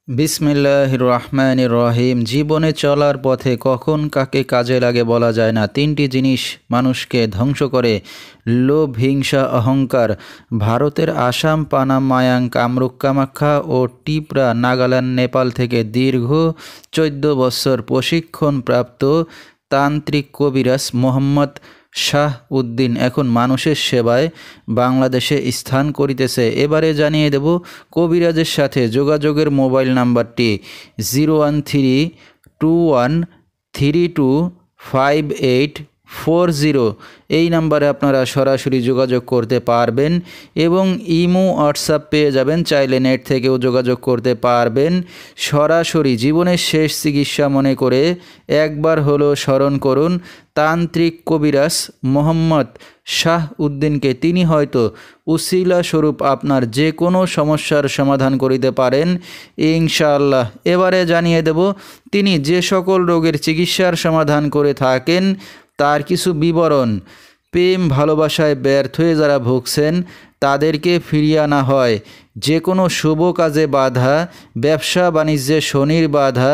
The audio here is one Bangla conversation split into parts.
বিসমিল্লাহির রহমানির রহিম। জীবনে চলার পথে কখন কাকে কাজে লাগে বলা যায় না। তিনটি জিনিস মানুষকে ধ্বংস করে: লোভ, হিংসা, অহংকার। ভারতের আসাম, পানাম, মায়াং, কামরূপ, কামাখ্যা ও টিপরা, নাগাল্যান্ড, নেপাল থেকে দীর্ঘ 14 বছর প্রশিক্ষণপ্রাপ্ত তান্ত্রিক কবিরাজ মোহাম্মদ শাহ উদ্দিন এখন মানুষের সেবায় বাংলাদেশে স্থান করিতেছে। এবারে জানিয়ে দেব কবিরাজের সাথে যোগাযোগের মোবাইল নাম্বারটি 01321325840। এই নাম্বারে আপনারা সরাসরি যোগাযোগ করতে পারবেন এবং ইমো, হোয়াটসঅ্যাপ পেয়ে যাবেন। চাইলে নেট থেকেও যোগাযোগ করতে পারবেন। সরাসরি জীবনের শেষ চিকিৎসা মনে করে একবার হলো স্মরণ করুন তান্ত্রিক কবিরাজ মোহাম্মদ শাহ উদ্দিনকে। তিনি হয়তো উসিলা স্বরূপ আপনার যে কোনো সমস্যার সমাধান করিতে পারেন ইনশাআল্লাহ। এবারে জানিয়ে দেব তিনি যে সকল রোগের চিকিৎসার সমাধান করে থাকেন তার কিছু বিবরণ। প্রেম ভালোবাসায় ব্যর্থ হয়ে যারা ভুগছেন তাদেরকে ফিরিয়ে আনা হয়। যে কোনো শুভ কাজে বাধা, ব্যবসা বাণিজ্যে শনির বাধা,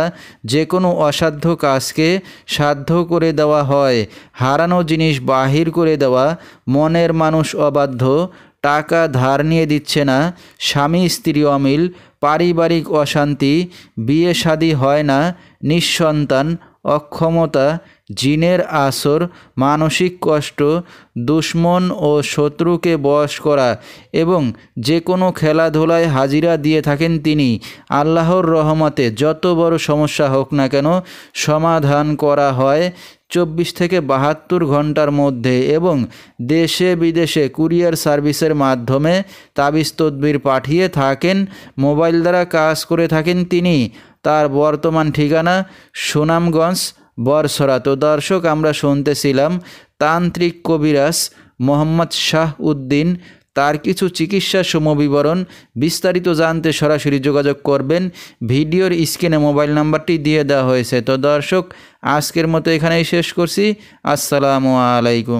যে কোনো অসাধ্য কাজকে সাধ্য করে দেওয়া হয়। হারানো জিনিস বাহির করে দেওয়া, মনের মানুষ অবাধ্য, টাকা ধার নিয়ে দিচ্ছে না, স্বামী স্ত্রী অমিল, পারিবারিক অশান্তি, বিয়ে শাদী হয় না, নিঃসন্তান, অক্ষমতা, জিনের আসর, মানসিক কষ্ট, দুশ্মন ও শত্রুকে বশ করা এবং যে কোনো খেলাধুলায় হাজিরা দিয়ে থাকেন তিনি। আল্লাহর রহমতে যত বড় সমস্যা হোক না কেন সমাধান করা হয় 24 থেকে 72 ঘন্টার মধ্যে এবং দেশে বিদেশে কুরিয়ার সার্ভিসের মাধ্যমে তাবিজ তদবির পাঠিয়ে থাকেন। মোবাইল দ্বারা কাজ করে থাকেন তিনি। তার বর্তমান ঠিকানা সুনামগঞ্জ, বরসরা। তো দর্শক, আমরা শুনতেছিলাম তান্ত্রিক কবিরাজ মোহাম্মদ শাহ উদ্দিন, তার কিছু চিকিৎসা সমবিবরণ। বিস্তারিত জানতে সরাসরি যোগাযোগ করবেন। ভিডিওর স্ক্রিনে মোবাইল নাম্বারটি দিয়ে দেওয়া হয়েছে। তো দর্শক, আজকের মতো এখানেই শেষ করছি। আসসালামু আলাইকুম।